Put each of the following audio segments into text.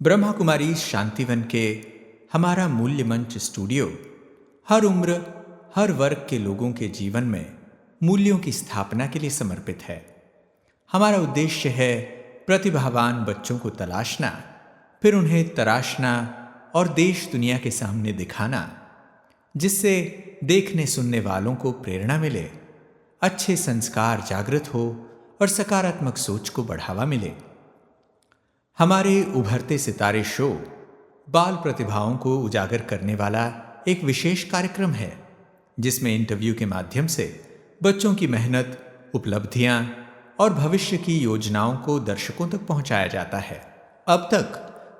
ब्रह्मा कुमारी शांतिवन के हमारा मूल्य मंच स्टूडियो हर उम्र हर वर्ग के लोगों के जीवन में मूल्यों की स्थापना के लिए समर्पित है। हमारा उद्देश्य है प्रतिभावान बच्चों को तलाशना, फिर उन्हें तराशना और देश दुनिया के सामने दिखाना, जिससे देखने सुनने वालों को प्रेरणा मिले, अच्छे संस्कार जागृत हो और सकारात्मक सोच को बढ़ावा मिले। हमारे उभरते सितारे शो बाल प्रतिभाओं को उजागर करने वाला एक विशेष कार्यक्रम है, जिसमें इंटरव्यू के माध्यम से बच्चों की मेहनत, उपलब्धियां और भविष्य की योजनाओं को दर्शकों तक पहुंचाया जाता है। अब तक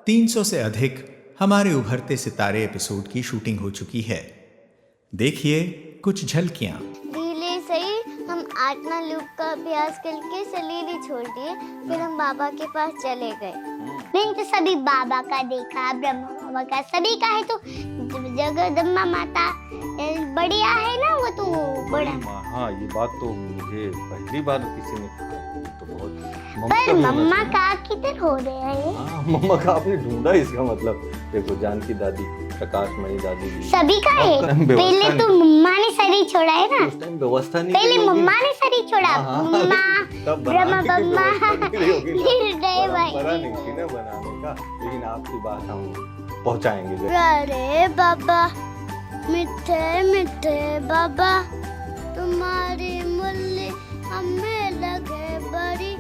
300 से अधिक हमारे उभरते सितारे एपिसोड की शूटिंग हो चुकी है। देखिए कुछ झलकियां। धीरे सही हम आत्मा लूप का अभ्यास करके शरीर छोड़ दिए, फिर हम बाबा के पास चले गए। मैंने तो सभी बाबा का देखा, ब्रह्मा बाबा का, सभी का है। तो जगदम्बा माता बढ़िया है ना, वो तो बड़ा। हाँ, ये बात तो मुझे पहली बार किसी ने कहा, तो बहुत पर मम्मा का किधर हो रहे हैं? हाँ, मम्मा का आपने ढूंढा, इसका मतलब देखो जानकी दादी, प्रकाशमणि दादी भी सभी का है। पहले तो मम्मा ने शरीर छोड़ा है ना, उस टाइम व्यवस्था नहीं, पहले मम्मा ने शरीर छोड़ा। मम्मा ब्रह्मा बम्मा फिर भाई नहीं थी ना बनाने का, लेकिन आपकी बात हम पहुंचाएंगे। अरे बाबा, मिठे मिठे बाबा, तुम्हारी मुरली हमें लगे बड़ी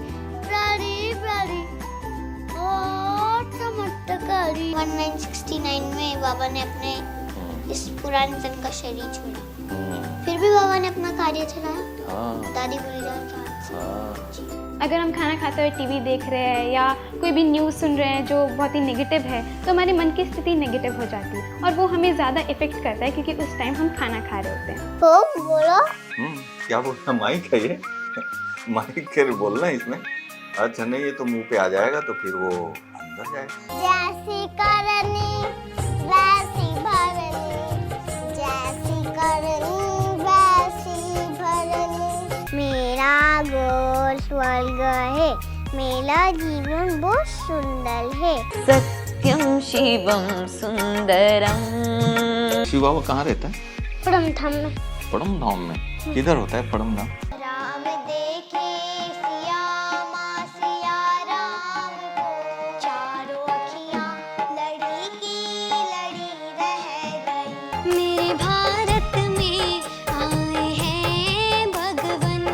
प्यारी प्यारी और चमत्कारी। 1969 में बाबा ने अपने इस पुराने तन का शरीर छोड़ा, फिर भी बाबा ने अपना कार्य चलाया दादी गुलजार के हाथ से। अगर हम खाना खाते हुए टीवी देख रहे हैं या कोई भी न्यूज़ सुन रहे हैं जो बहुत ही नेगेटिव है, तो हमारे मन की स्थिति नेगेटिव हो जाती है और वो हमें ज़्यादा इफेक्ट करता है, क्योंकि उस टाइम हम खाना खा रहे होते हैं। तो बोलो क्या बोलना, माइक है ये माइक कर बोलना इसमें। अच्छा नहीं, ये तो मुंह पे आ जाएगा तो फिर वो अंदर जाएगा। जैसी करनी वैसी भरनी, जैसी करनी वैसी भरनी। मेरा गोल स्वर्ग है, मेरा जीवन बहुत सुंदर है। सत्यम शिवम सुंदरम। शिव बाबा कहाँ रहता है? परम धाम में। परम धाम में? किधर होता है परम धाम? राम देखे सिया माँ सिया राम को, चारों अखियाँ लड़ी की लड़ी रह गई। मेरे भारत में आए हैं भगवन।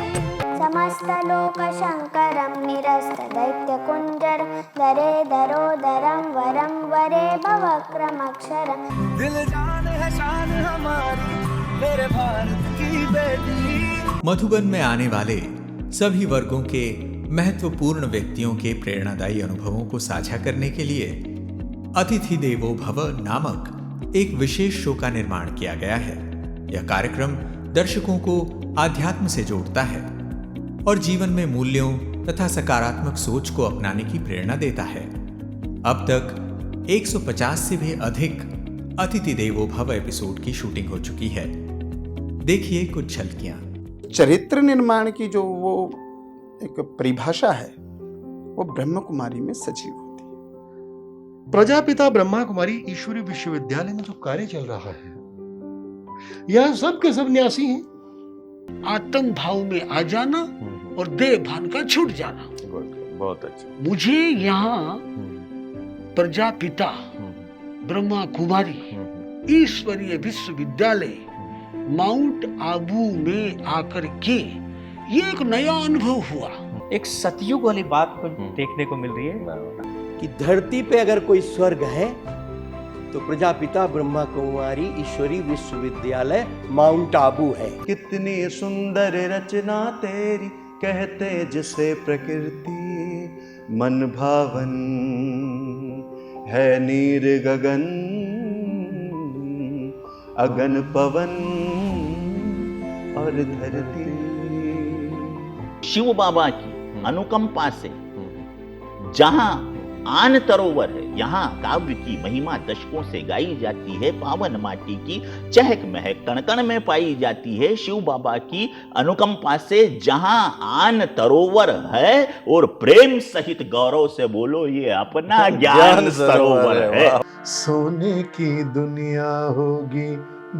समस्त लोक शंकरम निरस्त दैत्य कुंजर, धरे धरोधरम वरम वरे भवक्रम अक्षरम। दिल जान है शान हमारी, मेरे भारत की बेटी। मधुबन में आने वाले सभी वर्गों के महत्वपूर्ण व्यक्तियों के प्रेरणादायी अनुभवों को साझा करने के लिए अतिथि देवो भव नामक एक विशेष शो का निर्माण किया गया है। यह कार्यक्रम दर्शकों को आध्यात्म से जोड़ता है और जीवन में मूल्यों तथा सकारात्मक सोच को अपनाने की प्रेरणा देता है। अब तक 150 से भी अधिक अतिथि देवो भव एपिसोड की शूटिंग हो चुकी है। देखिए कुछ झलकियां। चरित्र निर्माण की जो वो एक परिभाषा है, वो ब्रह्म कुमारी में सजीव होती है। प्रजापिता ब्रह्मा कुमारी ईश्वरीय विश्वविद्यालय में जो कार्य चल रहा है, यह सब के सब न्यासी हैं। आत्म भाव में आ जाना और देह भान का छूट जाना। बहुत अच्छा। मुझे यहाँ प्रजापिता ब्रह्मा कुमारी ईश्वरीय विश्वविद्यालय माउंट आबू में आकर के ये एक नया अनुभव हुआ। एक सतयुग वाली बात को देखने को मिल रही है कि धरती पे अगर कोई स्वर्ग है तो प्रजापिता ब्रह्मा कुमारी ईश्वरी विश्वविद्यालय माउंट आबू है। कितनी सुंदर रचना तेरी, कहते जिसे प्रकृति, मन भावन है नीर गगन, अगन पवन और धरती। शिव बाबा की अनुकंपा से जहां आन तरोवर है। यहाँ काव्य की महिमा दशकों से गाई जाती है। पावन माटी की चहक महक कण कण में पाई जाती है। शिव बाबा की अनुकंपा से जहाँ आन तरोवर है और प्रेम सहित गौरव से बोलो ये अपना ज्ञान सरोवर है। सोने की दुनिया होगी,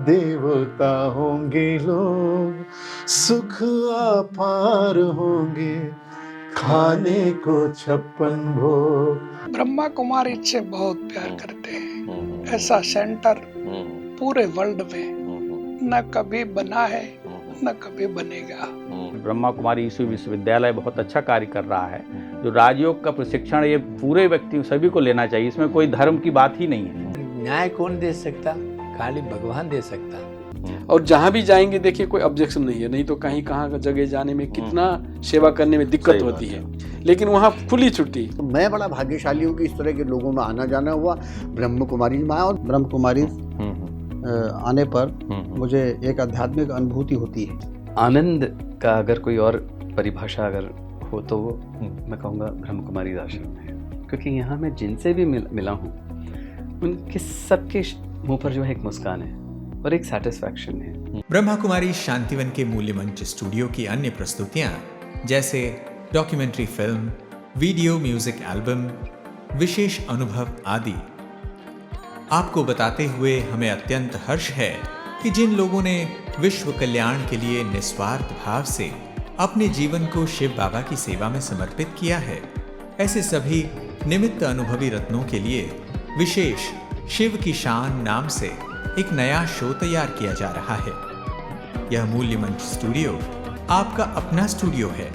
देवता होंगे लोग, सुख अपार होंगे, खाने को 56 भोग। ब्रह्मा कुमारी इससे बहुत प्यार करते हैं। ऐसा सेंटर पूरे वर्ल्ड में न कभी बना है न कभी बनेगा। ब्रह्मा कुमारी ईश्वरी विश्वविद्यालय बहुत अच्छा कार्य कर रहा है। जो राजयोग का प्रशिक्षण ये पूरे व्यक्ति सभी को लेना चाहिए। इसमें कोई धर्म की बात ही नहीं है। न्याय कौन दे सकता? खाली भगवान दे सकता। और जहाँ भी जाएंगे देखिए कोई ऑब्जेक्शन नहीं है, नहीं तो कहीं कहाँ जगह जाने में कितना सेवा करने में दिक्कत होती है, लेकिन वहाँ खुली छुट्टी। तो मैं बड़ा भाग्यशाली हूँ कि इस तरह के लोगों में आना जाना हुआ। ब्रह्म कुमारी में आया और ब्रह्म कुमारी आने पर मुझे एक आध्यात्मिक अनुभूति होती है। आनंद का अगर कोई और परिभाषा अगर हो तो वो मैं कहूँगा ब्रह्म कुमारी आश्रम है, क्योंकि यहाँ मैं जिनसे भी मिला हूँ उनके सबके मुंह पर जो है एक मुस्कान है और एक सेटिस्फैक्शन है। ब्रह्मा कुमारी शांतिवन के मूल्य मंच स्टूडियो की अन्य प्रस्तुतियां जैसे documentary film, video music album, विशेष अनुभव आदि आपको बताते हुए हमें अत्यंत हर्ष है कि जिन लोगों ने विश्व कल्याण के लिए निस्वार्थ भाव से अपने जीवन को शिव बाबा की सेवा में समर्पित किया है, ऐसे सभी निमित्त अनुभवी रत्नों के लिए विशेष शिव की शान नाम से एक नया शो तैयार किया जा रहा है। यह मूल्य मंच स्टूडियो आपका अपना स्टूडियो है।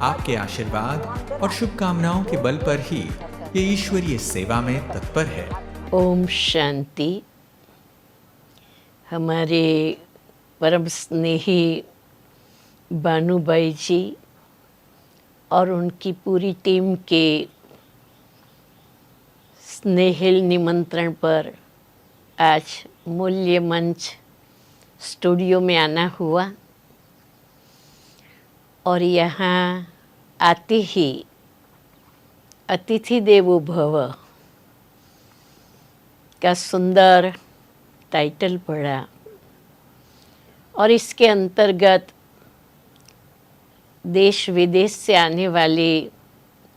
आपके आशीर्वाद और शुभकामनाओं के बल पर ही ये ईश्वरीय सेवा में तत्पर है। ओम शांति। हमारे परम स्नेही बानुबाई जी और उनकी पूरी टीम के स्नेहिल निमंत्रण पर आज मूल्य मंच स्टूडियो में आना हुआ और यहाँ आते ही अतिथि देवो भव का सुंदर टाइटल पढ़ा और इसके अंतर्गत देश विदेश से आने वाले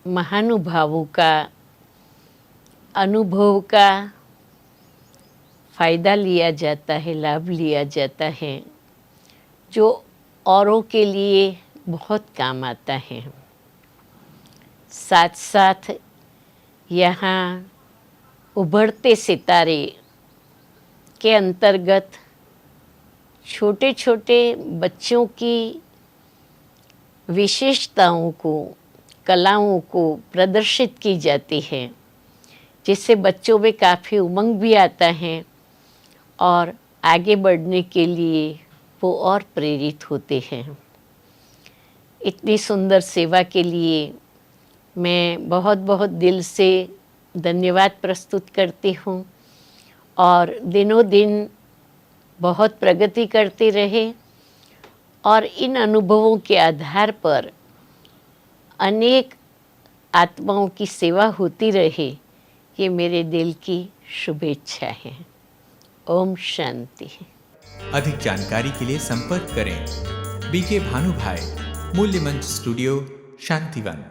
महानुभावों का अनुभव का फ़ायदा लिया जाता है, लाभ लिया जाता है, जो औरों के लिए बहुत काम आता है। साथ साथ यहाँ उभरते सितारे के अंतर्गत छोटे छोटे बच्चों की विशेषताओं को, कलाओं को प्रदर्शित की जाती है, जिससे बच्चों में काफ़ी उमंग भी आता है और आगे बढ़ने के लिए वो और प्रेरित होते हैं। इतनी सुंदर सेवा के लिए मैं बहुत बहुत दिल से धन्यवाद प्रस्तुत करती हूँ और दिनों दिन बहुत प्रगति करते रहे और इन अनुभवों के आधार पर अनेक आत्माओं की सेवा होती रहे, ये मेरे दिल की शुभेच्छा है। ओम शांति। अधिक जानकारी के लिए संपर्क करें बीके भानुभाई, मूल्य मंच स्टूडियो, शांतिवन।